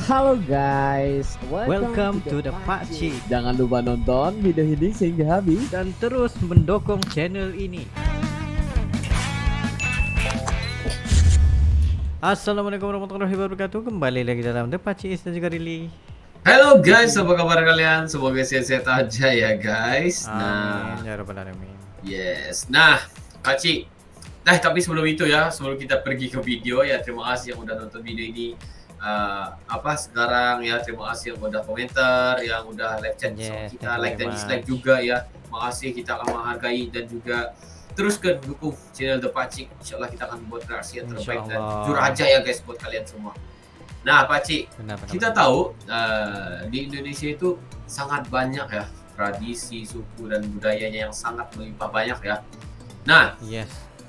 Halo guys, Welcome to the Pakcik. Jangan lupa nonton video ini sehingga habis Dan terus mendukung channel ini. Assalamualaikum warahmatullahi wabarakatuh. Kembali lagi dalam The Pakcik dan juga Rili. Halo guys, apa kabar kalian? Semoga sehat-sehat aja ya guys. Amin ya rabbal alamin. Yes. Nah, Pakcik. Tapi sebelum itu ya, sebelum kita pergi ke video ya, terima kasih yang udah nonton video ini. Sekarang ya, terima kasih yang udah komentar, yang udah like chat sama kita, like dan dislike juga ya. Makasih, kita akan menghargai dan juga teruskan dukung channel The Pakcik. Insyaallah kita akan buat kreasi yang terbaik dan jujur aja ya guys buat kalian semua. Nah, Pakcik, kita tahu di Indonesia itu sangat banyak ya tradisi, suku dan budayanya yang sangat melimpah banyak ya. Nah,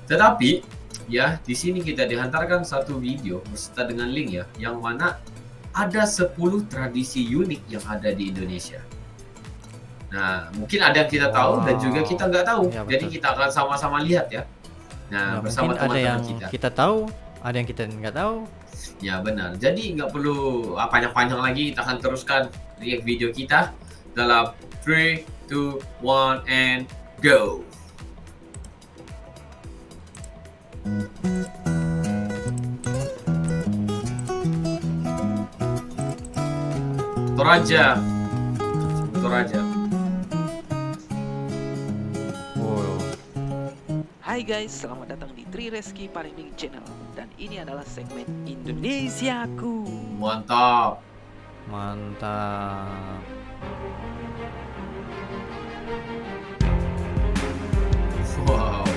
tetapi ya di sini kita dihantarkan satu video beserta dengan link ya, yang mana ada 10 tradisi unik yang ada di Indonesia. Nah, mungkin ada yang kita tahu dan juga kita nggak tahu. Ya, jadi kita akan sama-sama lihat ya. Nah, bersama teman-teman kita tahu, ada yang kita nggak tahu. Ya benar. Jadi nggak perlu panjang-panjang lagi, kita akan teruskan react video kita dalam 3, 2, 1 and go. Toraja. Hai guys, selamat datang di Tri Reski Parinding Channel. Dan ini adalah segmen Indonesiaku. Mantap. Wow.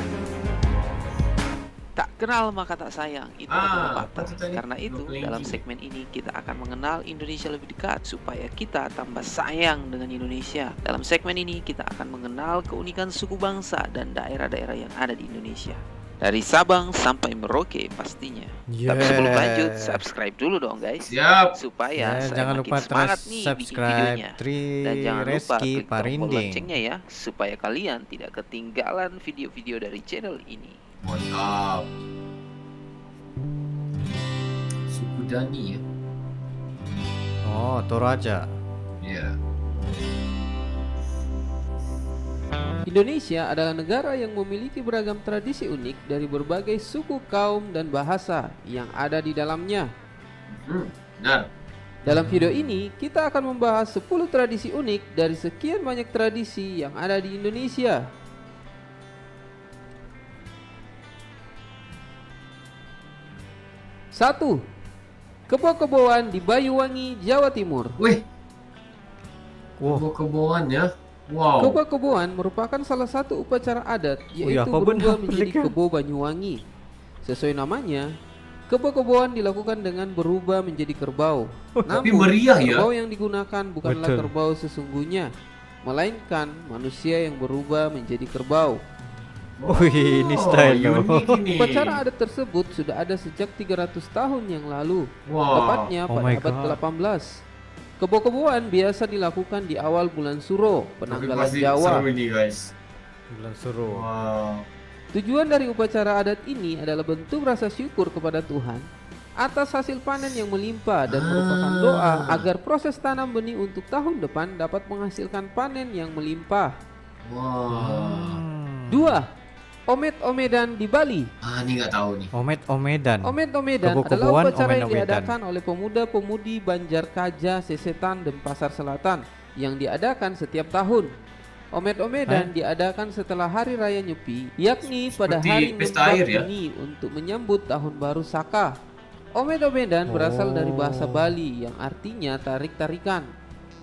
Tak kenal maka tak sayang, itu adalah apa patah. tuh tadi? Karena itu dalam segmen ini kita akan mengenal Indonesia lebih dekat supaya kita tambah sayang dengan Indonesia. Dalam segmen ini kita akan mengenal keunikan suku bangsa dan daerah-daerah yang ada di Indonesia. Dari Sabang sampai Merauke pastinya. Tapi sebelum lanjut, subscribe dulu dong guys. Siap. Supaya saya jangan makin lupa semangat terus nih bikin subscribe videonya. Tri Dan jangan lupa Reski klik tombol Parinding. loncengnya ya, supaya kalian tidak ketinggalan video-video dari channel ini. Mantap. Suku Dani ya. Oh, Toraja. Ya. Indonesia adalah negara yang memiliki beragam tradisi unik dari berbagai suku, kaum, dan bahasa yang ada di dalamnya. Benar. Dalam video ini, kita akan membahas 10 tradisi unik dari sekian banyak tradisi yang ada di Indonesia. Satu, Kebo-keboan di Banyuwangi, Jawa Timur. Wih. Kebo-keboan ya. Wow. Kebo-keboan merupakan salah satu upacara adat, yaitu berubah menjadi kebo Banyuwangi. Sesuai namanya, kebo-keboan dilakukan dengan berubah menjadi kerbau. Tapi Namun, meriah ya. kerbau yang digunakan bukanlah kerbau sesungguhnya, melainkan manusia yang berubah menjadi kerbau. Wih, ini style unik ini. Upacara adat tersebut sudah ada sejak 300 tahun yang lalu, Wow. tepatnya pada abad ke-18. Kebo-keboan biasa dilakukan di awal bulan Suro, Tapi penanggalan pasti Jawa. seru ini guys. Bulan suruh. Wow. Tujuan dari upacara adat ini adalah bentuk rasa syukur kepada Tuhan atas hasil panen yang melimpah dan merupakan doa agar proses tanam benih untuk tahun depan dapat menghasilkan panen yang melimpah. Wow. 2. Omed-omedan di Bali. Ini nggak tahu nih. Omed-omedan. Omed-omedan adalah Kebo-keboan, upacara yang omed-omedan. diadakan oleh pemuda-pemudi Banjar Kaja, Sesetan, dan Pasar Selatan yang diadakan setiap tahun. Omed-omedan diadakan setelah Hari Raya Nyepi, yakni pada Seperti hari pesta air ya? ini untuk menyambut Tahun Baru Saka. Omed-omedan berasal dari bahasa Bali yang artinya tarik-tarikan.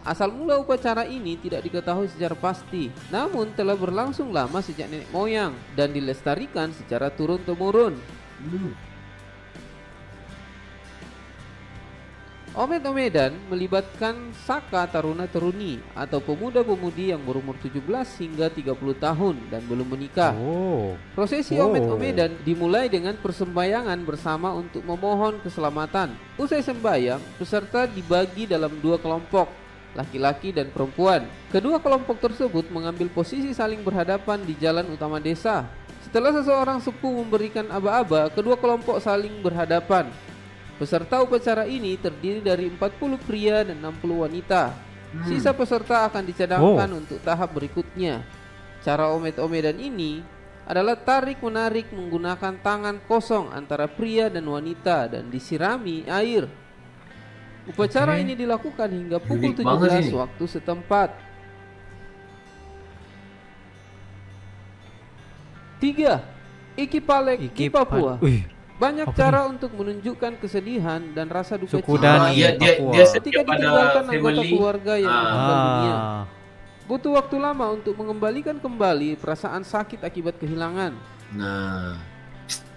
Asal mula upacara ini tidak diketahui secara pasti, namun telah berlangsung lama sejak nenek moyang dan dilestarikan secara turun-temurun. Omed-omedan melibatkan Saka Taruna-Teruni atau pemuda-pemudi yang berumur 17 hingga 30 tahun dan belum menikah. Prosesi omed-omedan dimulai dengan persembahyangan bersama untuk memohon keselamatan. Usai sembahyang, peserta dibagi dalam 2 kelompok, laki-laki dan perempuan. Kedua kelompok tersebut mengambil posisi saling berhadapan di jalan utama desa. Setelah seseorang sepuh memberikan aba-aba, kedua kelompok saling berhadapan. Peserta upacara ini terdiri dari 40 pria dan 60 wanita. Sisa peserta akan dicadangkan untuk tahap berikutnya. Cara omet-omedan ini adalah tarik-menarik menggunakan tangan kosong antara pria dan wanita dan disirami air. Upacara ini dilakukan hingga pukul Unik banget 17 ini. waktu setempat. 3. Iki Palek di Papua. Wih, Banyak Apa cara untuk menunjukkan kesedihan dan rasa duka Suku cita Dani Iya, Papua. dia ketika setia pada ditinggalkan anggota family. keluarga yang meninggal dunia. Ah, Butuh waktu lama untuk mengembalikan kembali perasaan sakit akibat kehilangan. Nah,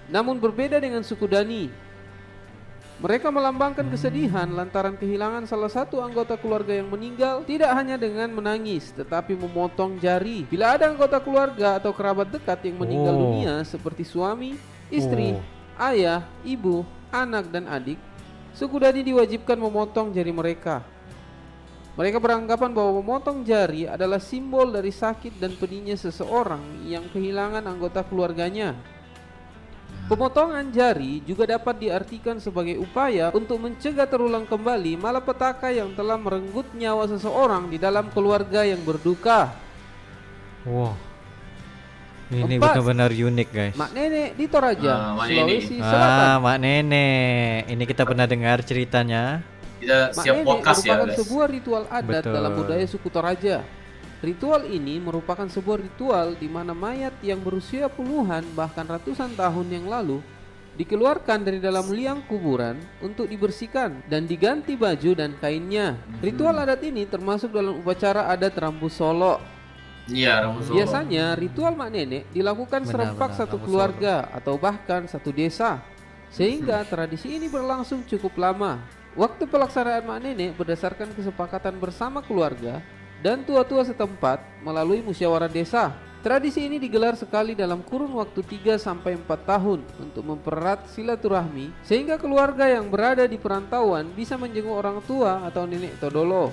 Namun berbeda dengan suku Dani. Mereka melambangkan kesedihan lantaran kehilangan salah satu anggota keluarga yang meninggal tidak hanya dengan menangis tetapi memotong jari. Bila ada anggota keluarga atau kerabat dekat yang meninggal dunia seperti suami, istri, ayah, ibu, anak dan adik, suku Dani diwajibkan memotong jari mereka. Mereka beranggapan bahwa memotong jari adalah simbol dari sakit dan pedihnya seseorang yang kehilangan anggota keluarganya. Pemotongan jari juga dapat diartikan sebagai upaya untuk mencegah terulang kembali malapetaka yang telah merenggut nyawa seseorang di dalam keluarga yang berduka. wah. Ini 4. benar-benar unik, guys. Mak Nenek di Toraja, Mak Nenek. Sulawesi Selatan. Mak Nenek. Ini kita pernah dengar ceritanya. kita Mak siap Nenek podcast ya merupakan guys. sebuah ritual adat Betul. dalam budaya suku Toraja. Ritual ini merupakan sebuah ritual di mana mayat yang berusia puluhan bahkan ratusan tahun yang lalu dikeluarkan dari dalam liang kuburan untuk dibersihkan dan diganti baju dan kainnya. Ritual adat ini termasuk dalam upacara adat Rambu Solo. Iya, Rambu Solo. Biasanya ritual Mak Nenek dilakukan serempak satu Rambu keluarga atau bahkan satu desa, sehingga tradisi ini berlangsung cukup lama. Waktu pelaksanaan Mak Nenek berdasarkan kesepakatan bersama keluarga dan tua-tua setempat melalui musyawarah desa. Tradisi ini digelar sekali dalam kurun waktu 3 sampai 4 tahun untuk mempererat silaturahmi sehingga keluarga yang berada di perantauan bisa menjenguk orang tua atau nenek todolo.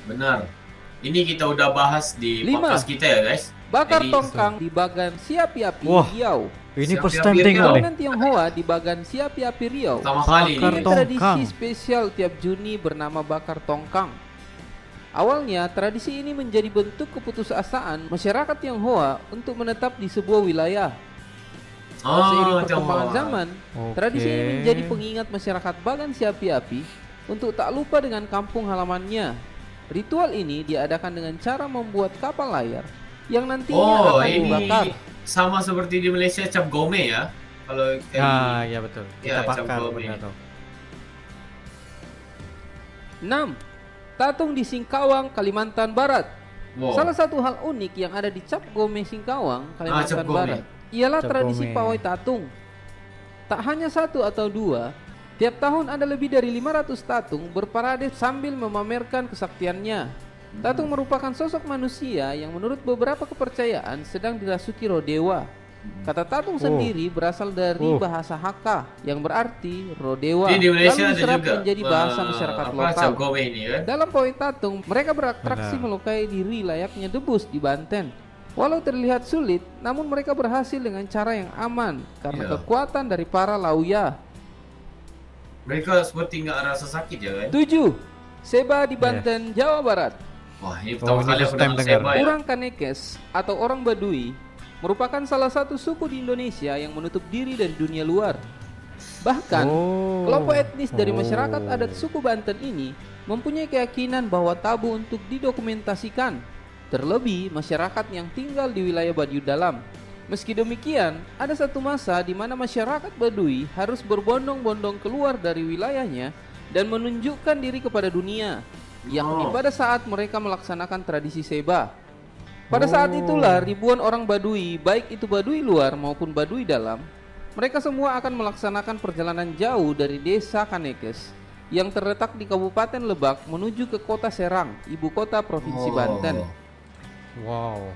Benar. Ini kita udah bahas di 5. podcast kita ya guys. Bakar Jadi, tongkang di Bagan Siapi-api Wah. Riau. Ini Siap, first siap, time siap, tengok siap. nih. Tahunan Tionghoa di Bagan Siapi-api Riau. Pertama kali Bakar Ini nih. tradisi tongkang. spesial tiap Juni bernama bakar tongkang. Awalnya tradisi ini menjadi bentuk keputusasaan masyarakat Tionghoa untuk menetap di sebuah wilayah. Seiring perkembangan Tionghoa. zaman, tradisi ini menjadi pengingat masyarakat Bagan Siapi-api untuk tak lupa dengan kampung halamannya. Ritual ini diadakan dengan cara membuat kapal layar yang nantinya akan ini dibakar. sama seperti di Malaysia cap gome ya. Kalau kayak Ah, ya betul. Kita Ya, bakar campur benar ini. tuh. 6. Tatung di Singkawang, Kalimantan Barat. wow. Salah satu hal unik yang ada di Cap Gome Singkawang, Kalimantan Cap Gome. Barat, ialah Cap tradisi Gome. pawai tatung. Tak hanya satu atau dua, tiap tahun ada lebih dari 500 tatung berparade sambil memamerkan kesaktiannya. Tatung merupakan sosok manusia yang menurut beberapa kepercayaan sedang dirasuki roh dewa. Kata tatung sendiri berasal dari bahasa Hakka yang berarti roh dewa, Jadi di Malaysia lalu ada diserap juga menjadi bahasa masyarakat lokal. cap gome ini kan. Dalam pawai tatung, mereka beratraksi Benar. melukai diri layaknya debus di Banten. Walau terlihat sulit, namun mereka berhasil dengan cara yang aman karena Ya. kekuatan dari para lauya. Mereka seperti nggak rasa sakit ya kan. 7. Seba di Banten, Jawa Barat. Wah, ini pertama ini kali first aku time dengar dengar. Seba ya. Orang Kanekes atau orang Baduy merupakan salah satu suku di Indonesia yang menutup diri dari dunia luar. Bahkan, kelompok etnis dari masyarakat adat suku Banten ini mempunyai keyakinan bahwa tabu untuk didokumentasikan, terlebih masyarakat yang tinggal di wilayah Baduy Dalam. Meski demikian, ada satu masa di mana masyarakat Baduy harus berbondong-bondong keluar dari wilayahnya dan menunjukkan diri kepada dunia, yakni pada saat mereka melaksanakan tradisi Seba. Pada saat itulah ribuan orang Baduy, baik itu Baduy luar maupun Baduy dalam, mereka semua akan melaksanakan perjalanan jauh dari desa Kanekes yang terletak di Kabupaten Lebak menuju ke kota Serang, ibu kota Provinsi Banten. Wow.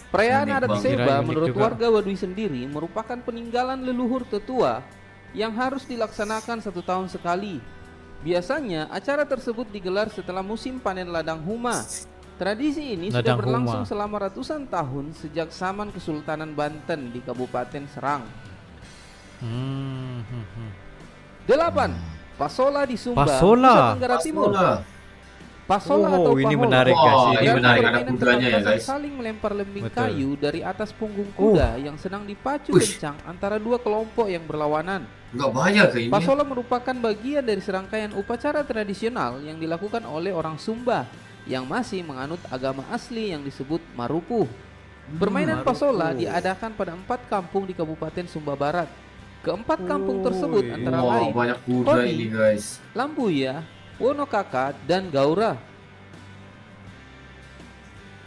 Perayaan Unik adat banget. Seba Kira unik menurut juga. warga Baduy sendiri merupakan peninggalan leluhur tetua yang harus dilaksanakan 1 tahun sekali. Biasanya acara tersebut digelar setelah musim panen ladang huma. Tradisi ini sudah Ladang berlangsung huma. selama ratusan tahun sejak zaman Kesultanan Banten di Kabupaten Serang. 8. Pasola di Sumba, Pasola. Nusa Tenggara Timur. Pasola atau ini pahola menarik guys. Oh, Ini ini adalah menarik, ada permainan kudanya ya, ketangkasan guys. saling melempar lembing Betul. kayu dari atas punggung kuda yang sedang dipacu Uish. kencang antara dua kelompok yang berlawanan. Enggak bahaya ke ini? Pasola merupakan bagian dari serangkaian upacara tradisional yang dilakukan oleh orang Sumba yang masih menganut agama asli yang disebut Marupuh. Permainan pasola diadakan pada 4 kampung di Kabupaten Sumba Barat. Keempat kampung tersebut antara Wah, lain banyak kuda Koni. ini guys. Lambuya, Wonokaka, dan Gaura.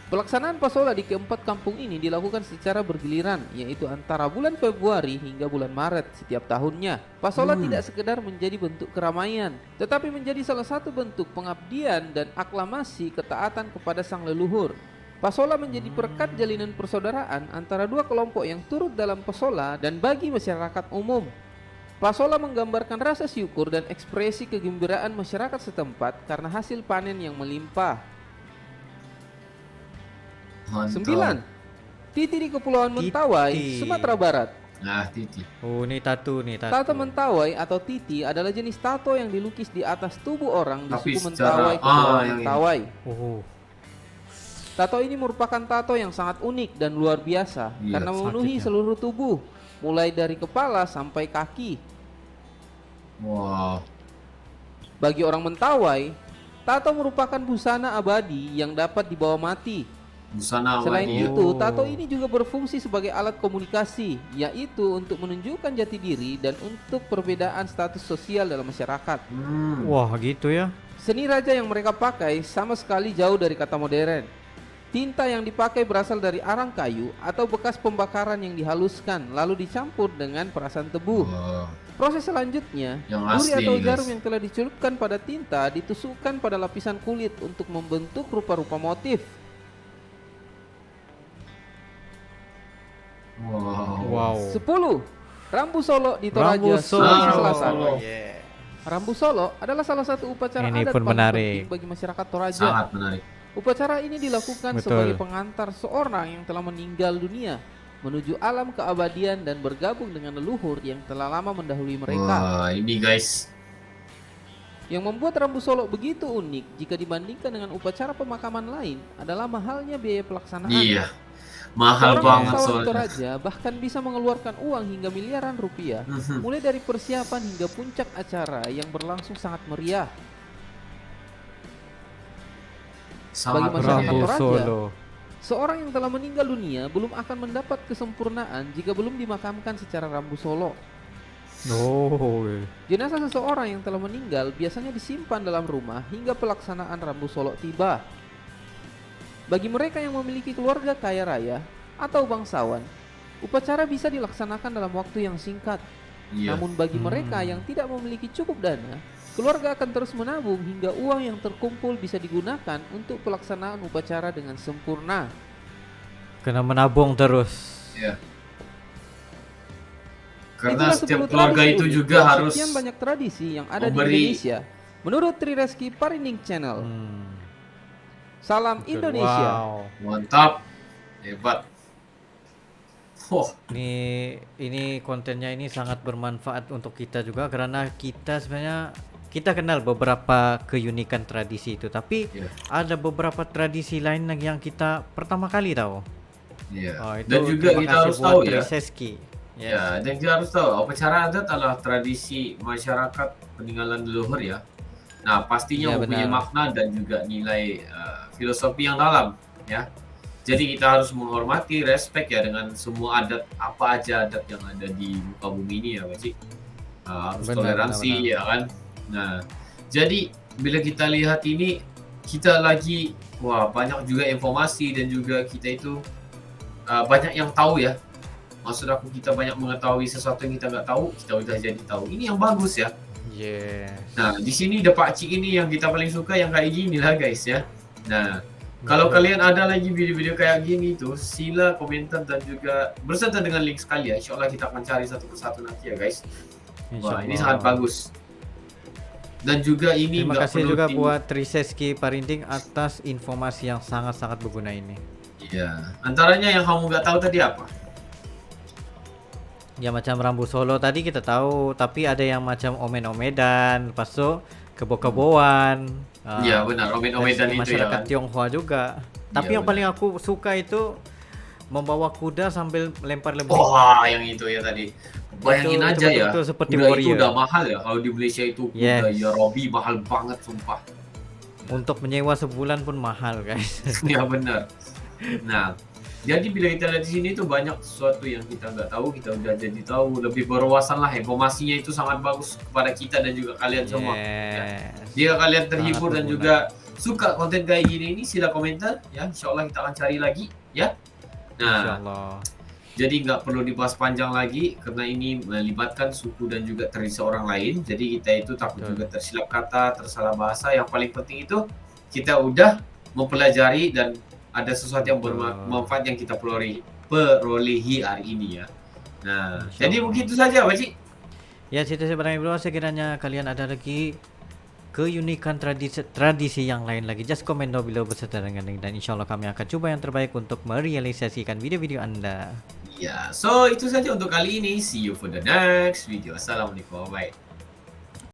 Pelaksanaan pasola di keempat kampung ini dilakukan secara bergiliran, yaitu antara bulan Februari hingga bulan Maret setiap tahunnya. Pasola tidak sekedar menjadi bentuk keramaian, tetapi menjadi salah satu bentuk pengabdian dan aklamasi ketaatan kepada sang leluhur. Pasola menjadi perekat jalinan persaudaraan antara dua kelompok yang turut dalam pasola dan bagi masyarakat umum. Pasola menggambarkan rasa syukur dan ekspresi kegembiraan masyarakat setempat karena hasil panen yang melimpah. Mantap. 9. Titi di Kepulauan Mentawai, Titi. Sumatera Barat. Nah, Titi. Oh, ini tato nih, Tato Mentawai atau Titi adalah jenis tato yang dilukis di atas tubuh orang di Tapi suku secara- Mentawai Kepulauan yang ini. Mentawai. Oh, Tato ini merupakan tato yang sangat unik dan luar biasa Iya, karena memenuhi sakitnya. seluruh tubuh, mulai dari kepala sampai kaki. Wah. Bagi orang Mentawai, tato merupakan busana abadi yang dapat dibawa mati. Busana Selain awalnya. itu, tato ini juga berfungsi sebagai alat komunikasi, yaitu untuk menunjukkan jati diri dan untuk perbedaan status sosial dalam masyarakat. wah gitu ya. Seni raja yang mereka pakai sama sekali jauh dari kata modern. Tinta yang dipakai berasal dari arang kayu atau bekas pembakaran yang dihaluskan lalu dicampur dengan perasan tebu. Wah. Proses selanjutnya, Yang duri asli, atau guys. jarum yang telah dicelupkan pada tinta ditusukkan pada lapisan kulit untuk membentuk rupa-rupa motif. Wow. Wow. 10. Rambu Solo di Toraja, Rambu Solo. Sulawesi Selatan. Solo. Rambu Solo adalah salah satu upacara Ini adat pun paling menarik. penting bagi masyarakat Toraja. Sangat menarik. Upacara ini dilakukan Betul. sebagai pengantar seorang yang telah meninggal dunia menuju alam keabadian dan bergabung dengan leluhur yang telah lama mendahului mereka. Wah, ini guys. Yang membuat Rambu Solo begitu unik jika dibandingkan dengan upacara pemakaman lain adalah mahalnya biaya pelaksanaan. Iya. Mahal Seorang banget bangsawan soalnya. Toraja bahkan bisa mengeluarkan uang hingga miliaran rupiah, mulai dari persiapan hingga puncak acara yang berlangsung sangat meriah. Sangat Bagi masyarakat Rambu Toraja, Solo. seorang yang telah meninggal dunia belum akan mendapat kesempurnaan jika belum dimakamkan secara Rambu Solo. Oh. Jenazah seseorang yang telah meninggal biasanya disimpan dalam rumah hingga pelaksanaan Rambu Solo tiba. Bagi mereka yang memiliki keluarga kaya raya atau bangsawan, upacara bisa dilaksanakan dalam waktu yang singkat. Iya. Namun bagi mereka yang tidak memiliki cukup dana, keluarga akan terus menabung hingga uang yang terkumpul bisa digunakan untuk pelaksanaan upacara dengan sempurna. Kena menabung terus. Iya. Karena Itulah setiap 10 keluarga tradisi itu unik juga dan harus sekian banyak tradisi yang ada di memberi- Indonesia. Menurut Trireski Parinding Channel. Hmm. Salam Indonesia. Wow. mantap, hebat. Wah, Ini kontennya ini sangat bermanfaat untuk kita juga karena kita sebenarnya kita kenal beberapa keunikan tradisi itu, tapi Iya. ada beberapa tradisi lain yang kita pertama kali tahu. iya. Oh, itu Dan juga terima kita kasih harus buat tahu ya. Triseski. Yes. Ya, dan kita harus tahu upacara adat adalah tradisi masyarakat peninggalan leluhur ya. Nah, pastinya Ya, mempunyai benar. makna dan juga nilai filosofi yang dalam ya. Jadi kita harus menghormati, respect ya dengan semua adat, apa aja adat yang ada di muka bumi ini ya, Pak Cik. Harus Benar, toleransi benar. ya kan. Nah, jadi bila kita lihat ini, kita lagi banyak juga informasi dan juga kita itu banyak yang tahu ya. Maksud aku kita banyak mengetahui sesuatu yang kita nggak tahu, kita udah jadi tahu. Ini yang bagus ya. Yes. Nah, di sini The Pakcik ini yang kita paling suka yang kayak gini lah guys ya. Nah, kalau kalian ada lagi video-video kayak gini tuh, sila komentar dan juga berserta dengan link sekali ya. Insya Allah kita akan cari satu persatu nanti ya guys. Wah, ini sangat bagus. Dan juga ini Terima nggak kasih perlu juga buat Triseski Parinding atas informasi yang sangat-sangat berguna ini. Iya. Antaranya yang kamu nggak tahu tadi apa? Ya macam Rambu Solo tadi kita tahu, tapi ada yang macam Omen-Omedan, lepas tu Kebo-Keboan. Iya benar, omen-omedan dari itu ya masyarakat kan. Tionghoa juga. Tapi Iya, yang paling aku suka itu membawa kuda sambil lempar lebih. Wah, yang itu ya tadi. Bayangin Itu aja ya. betul-betul seperti Kuda itu warrior. udah mahal ya. Kalau di Malaysia itu kuda Yes. ya Robi mahal banget sumpah. Untuk menyewa sebulan pun mahal, guys. Ya benar. Nah, jadi bila kita lihat di sini tuh banyak sesuatu yang kita nggak tahu, kita udah jadi tahu, lebih berwawasan lah. Informasinya itu sangat bagus kepada kita dan juga kalian semua. Yes. Jika kalian terhibur Sangat dan berguna. juga suka konten kayak gini ini, sila komentar ya. Insya Allah kita akan cari lagi ya. Nah, Insyaallah. jadi nggak perlu dibahas panjang lagi karena ini melibatkan suku dan juga tradisi orang lain. Jadi kita itu takut Betul. juga tersilap kata, tersalah bahasa. Yang paling penting itu kita udah mempelajari dan ada sesuatu yang Betul. bermanfaat yang kita perolehi hari ini ya. Nah, Insya jadi Allah. mungkin itu saja, Pak Cik. Ya, cerita sebenarnya bro, sekiranya kalian ada lagi keunikan tradisi yang lain lagi, just comment down below beserta dengan link, dan insya Allah kami akan coba yang terbaik untuk merealisasikan video-video Anda. Ya, so itu saja untuk kali ini. See you for the next video. Assalamualaikum. Bye.